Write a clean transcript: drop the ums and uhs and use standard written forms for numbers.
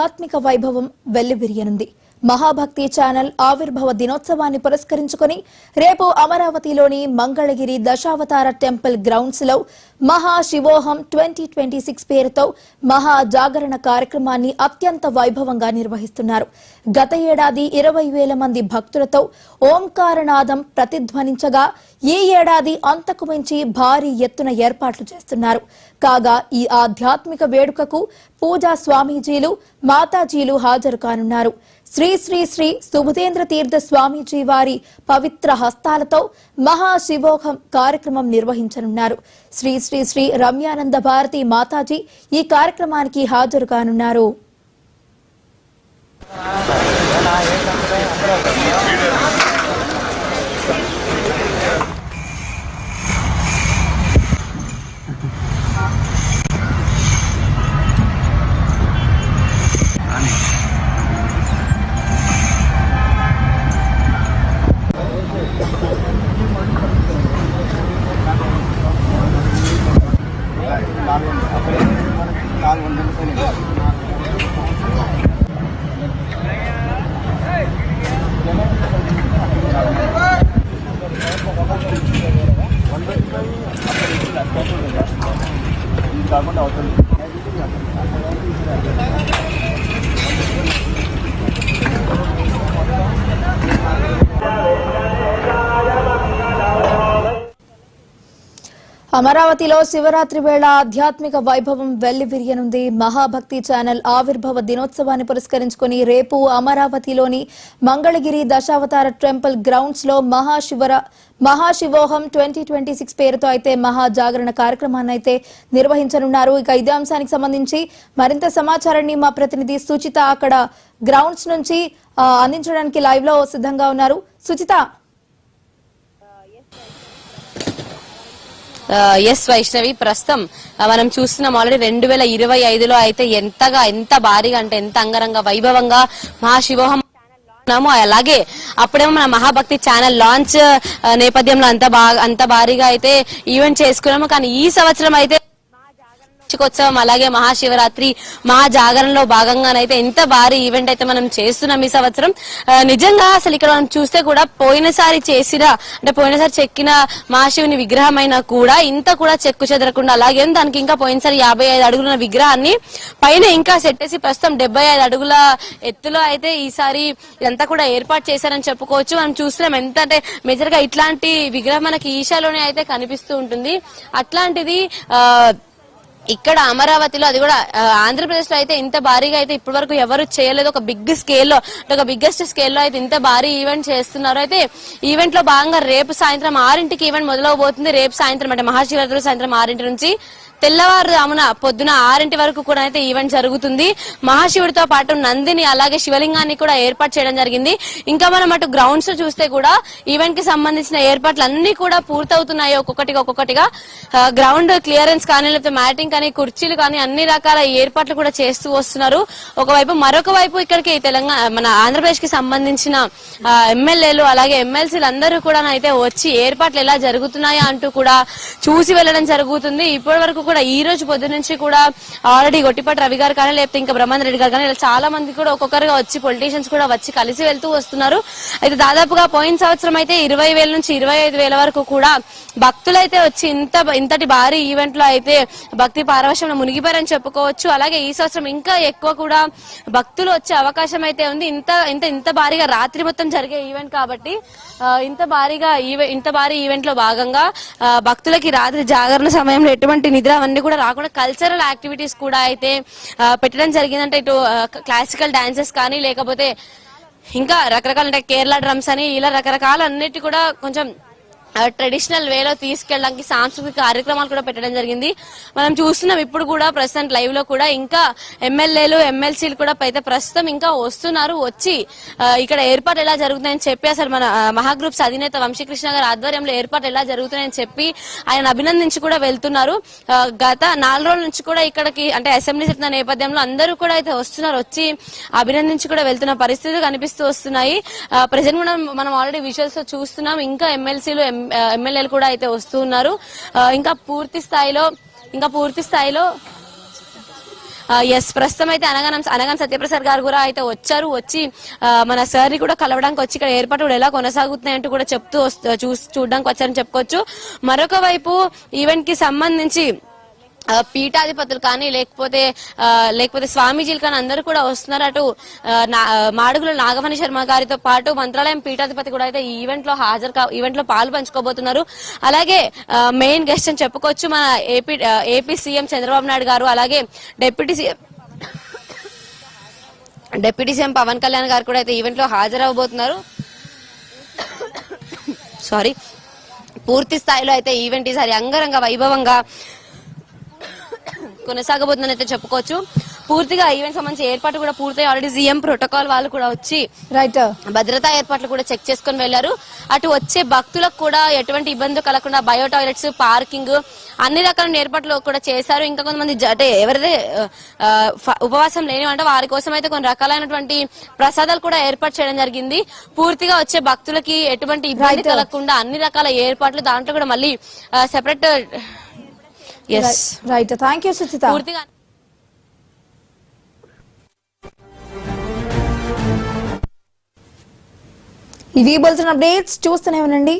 ఆధ్యాత్మిక వైభవం వెల్లివిరియనుంది. మహాభక్తి ఛానల్ ఆవిర్భావ దినోత్సవాన్ని పురస్కరించుకుని రేపు అమరావతిలోని మంగళగిరి దశావతార టెంపుల్ గ్రౌండ్స్ లో మహాశివోహం 2026 పేరుతో మహా జాగరణ కార్యక్రమాన్ని అత్యంత వైభవంగా నిర్వహిస్తున్నారు. గత ఏడాది 20,000 మంది భక్తులతో ఓంకారనాదం ప్రతిధ్వనించగా ఈ ఏడాది అంతకు మించి భారీ ఎత్తున ఏర్పాట్లు చేస్తున్నారు. కాగా ఈ ఆధ్యాత్మిక వేడుకకు పూజా స్వామీజీలు మాతాజీలు హాజరు కానున్నారు. శ్రీ శ్రీ శ్రీ సుబుధేంద్ర తీర్థ స్వామీజీ వారి పవిత్ర హస్తాలతో మహాశివోహం కార్యక్రమం నిర్వహించనున్నారు. శ్రీ శ్రీ శ్రీ రమ్యానంద భారతి మాతాజీ ఈ కార్యక్రమానికి హాజరు కానున్నారు. అమరావతిలో శివరాత్రి వేళ ఆధ్యాత్మిక వైభవం వెల్లివిరియనుంది. మహాభక్తి ఛానల్ ఆవిర్భావ దినోత్సవాన్ని పురస్కరించుకుని రేపు అమరావతిలోని మంగళగిరి దశావతార టెంపుల్ గ్రౌండ్స్ లో మహాశివోహం 2026 పేరుతో అయితే మహా జాగరణ కార్యక్రమాన్ని అయితే నిర్వహించనున్నారు. ఇక ఇదే అంశానికి సంబంధించి మరింత సమాచారాన్ని మా ప్రతినిధి సుచిత అక్కడ గ్రౌండ్స్ నుంచి అందించడానికి లైవ్ లో సిద్ధంగా ఉన్నారు. సుచిత. ఎస్ వైష్ణవి, ప్రస్తుతం మనం చూస్తున్నాం ఆల్రెడీ 2025లో అయితే ఎంత భారీగా అంటే ఎంత అంగరంగ వైభవంగా మహాశివోహం అలాగే అప్పుడేమో మన మహాభక్తి ఛానల్ లాంచ్ నేపథ్యంలో అంత భారీగా అయితే ఈవెంట్ చేసుకున్నాము. కానీ ఈ సంవత్సరం అయితే వార్షికోత్సవం అలాగే మహాశివరాత్రి మహాజాగరణలో భాగంగానైతే ఎంత భారీ ఈవెంట్ అయితే మనం చేస్తున్నాం ఈ సంవత్సరం. నిజంగా అసలు ఇక్కడ మనం చూస్తే కూడా పోయినసారి చెక్కిన మహాశివుని విగ్రహం అయినా కూడా ఇంత కూడా చెక్కు చెదరకుండా అలాగే దానికి ఇంకా పోయినసారి 55 అడుగుల విగ్రహాన్ని పైన ఇంకా సెట్ చేసి ప్రస్తుతం 75 అడుగుల ఎత్తులో అయితే ఈసారి ఇదంతా కూడా ఏర్పాటు చేశారని చెప్పుకోవచ్చు. మనం చూస్తున్నాం ఎంత అంటే మేజర్ గా ఇట్లాంటి విగ్రహం మనకి ఈశాలోనే అయితే కనిపిస్తూ ఉంటుంది. అట్లాంటిది ఇక్కడ అమరావతిలో, అది కూడా ఆంధ్రప్రదేశ్ లో అయితే ఇంత భారీగా అయితే ఇప్పటి వరకు ఎవరు చేయలేదు. ఒక బిగ్గెస్ట్ స్కేల్లో అయితే ఇంత భారీ ఈవెంట్ చేస్తున్నారు. అయితే ఈవెంట్ లో భాగంగా రేపు సాయంత్రం 6ంటికి ఈవెంట్ మొదలవబోతుంది. రేపు సాయంత్రం అంటే మహాశివరాత్రి సాయంత్రం 6 నుంచి తెల్లవారుజామున పొద్దున 6 వరకు కూడా అయితే ఈవెంట్ జరుగుతుంది. మహాశివుడితో పాటు నందిని అలాగే శివలింగాన్ని కూడా ఏర్పాటు చేయడం జరిగింది. ఇంకా మనం అటు గ్రౌండ్స్ లో చూస్తే కూడా ఈవెంట్ కి సంబంధించిన ఏర్పాట్లు అన్ని కూడా పూర్తవుతున్నాయి. ఒక్కొక్కటిగా గ్రౌండ్ క్లియరెన్స్ కానీ లేకపోతే మ్యాటింగ్ కానీ కుర్చీలు కానీ అన్ని రకాల ఏర్పాట్లు కూడా చేస్తూ వస్తున్నారు. మరొక వైపు ఇక్కడికి మన ఆంధ్రప్రదేశ్ కి సంబంధించిన ఎమ్మెల్యేలు అలాగే ఎమ్మెల్సీలు అందరూ కూడా అయితే వచ్చి ఏర్పాట్లు ఎలా జరుగుతున్నాయా అంటూ కూడా చూసి వెళ్లడం జరుగుతుంది. ఇప్పటి వరకు కూడా ఈ రోజు పొద్దు నుంచి కూడా ఆల్రెడీ గొట్టిపాటి రవి గారు కానీ లేకపోతే ఇంకా బ్రహ్మానంద రెడ్డి గారు కానీ ఇలా చాలా మంది కూడా ఒక్కొక్కరుగా వచ్చి పొలిటీషియన్స్ కూడా వచ్చి కలిసి వెళ్తూ వస్తున్నారు. అయితే దాదాపుగా పోయిన సంవత్సరం అయితే 20,000 నుంచి 25,000 వరకు కూడా భక్తులైతే వచ్చి ఇంతటి భారీ ఈవెంట్ లో అయితే భక్తి పారవశ్యంలో మునిగిపోయారని చెప్పుకోవచ్చు. అలాగే ఈ సంవత్సరం ఇంకా ఎక్కువ కూడా భక్తులు వచ్చే అవకాశం అయితే ఉంది. ఇంత భారీగా రాత్రి మొత్తం జరిగే ఈవెంట్ కాబట్టి ఇంత భారీ ఈవెంట్ లో భాగంగా భక్తులకి రాత్రి జాగరణ సమయంలో ఎటువంటి నిద్ర అవన్నీ కూడా రాకుండా కల్చరల్ యాక్టివిటీస్ కూడా అయితే పెట్టడం జరిగిందంటే ఇటు క్లాసికల్ డాన్సెస్ కానీ లేకపోతే ఇంకా రకరకాల అంటే కేరళ డ్రమ్స్ అని ఇలా రకరకాల అన్నిటి కూడా కొంచెం ట్రెడిషనల్ వేలో తీసుకెళ్ళడానికి సాంస్కృతిక కార్యక్రమాలు కూడా పెట్టడం జరిగింది. మనం చూస్తున్నాం ఇప్పుడు కూడా ప్రస్తుతం లైవ్ లో కూడా ఇంకా ఎమ్మెల్యేలు ఎమ్మెల్సీలు కూడా అయితే ప్రస్తుతం ఇంకా వస్తున్నారు. వచ్చి ఇక్కడ ఏర్పాటు ఎలా జరుగుతున్నాయని చెప్పి అసలు మన మహాగ్రూప్స్ అధినేత వంశీకృష్ణ గారి ఆధ్వర్యంలో ఏర్పాటు ఎలా జరుగుతున్నాయని చెప్పి ఆయన అభినందించి కూడా వెళ్తున్నారు. గత 4 రోజుల నుంచి కూడా ఇక్కడికి అంటే అసెంబ్లీ జరుగుతున్న నేపథ్యంలో అందరూ కూడా అయితే వస్తున్నారు. వచ్చి అభినందించి కూడా వెళ్తున్న పరిస్థితులు కనిపిస్తూ వస్తున్నాయి. ప్రెసెంట్ మనం ఆల్రెడీ విజువల్స్ లో చూస్తున్నాం. ఇంకా ఎమ్మెల్సీలు ఎమ్మెల్యేలు కూడా అయితే వస్తూ ఉన్నారు. ఇంకా పూర్తి స్థాయిలో ఎస్, ప్రస్తుతం అయితే అనగానం సత్యప్రసాద్ గారు కూడా అయితే వచ్చారు. వచ్చి మన సార్ ని కూడా కలవడానికి వచ్చి ఇక్కడ ఏర్పాటు కూడా ఎలా కొనసాగుతున్నాయంటూ కూడా చెప్తూ చూడడానికి వచ్చారని చెప్పుకోవచ్చు. మరొక వైపు ఈవెంట్ కి సంబంధించి పీఠాధిపతులు కానీ లేకపోతే స్వామీజీలు కానీ అందరూ కూడా వస్తున్నారు. అటు మాడుగుల నాగమణి శర్మ గారితో పాటు మంత్రాలయం పీఠాధిపతి కూడా అయితే ఈ ఈవెంట్ లో పాలు పంచుకోబోతున్నారు. అలాగే మెయిన్ గెస్ట్ అని చెప్పుకోవచ్చు మన ఏపీ సీఎం చంద్రబాబు నాయుడు గారు, అలాగే డిప్యూటీ సీఎం పవన్ కళ్యాణ్ గారు కూడా అయితే ఈవెంట్ లో హాజరవబోతున్నారు. సారీ, పూర్తి స్థాయిలో అయితే ఈవెంట్ ఈసారి అంగరంగ వైభవంగా కొనసాగబోతుందని అయితే చెప్పుకోవచ్చు. పూర్తిగా ఈవెంట్ సంబంధించి ఏర్పాటు కూడా పూర్తి ఆల్రెడీ సీఎం ప్రోటోకాల్ వాళ్ళు కూడా వచ్చి భద్రతా ఏర్పాట్లు కూడా చెక్ చేసుకుని వెళ్లారు. అటు వచ్చే భక్తులకు కూడా ఎటువంటి ఇబ్బంది కలగకుండా బయో టాయిలెట్స్, పార్కింగ్ అన్ని రకాల ఏర్పాట్లు కూడా చేశారు. ఇంకా కొంతమంది అంటే ఎవరైతే ఉపవాసం లేని అంటే వారి కోసం అయితే కొన్ని రకాలైనటువంటి ప్రసాదాలు కూడా ఏర్పాటు చేయడం జరిగింది. పూర్తిగా వచ్చే భక్తులకి ఎటువంటి ఇబ్బంది కలగకుండా అన్ని రకాల ఏర్పాట్లు, దాంట్లో కూడా మళ్ళీ సెపరేట్ థ్యాంక్ యూ సుచిత. పూర్తిగా ఇవి బోల్సిన అప్డేట్స్ చూస్తూనే ఉండండి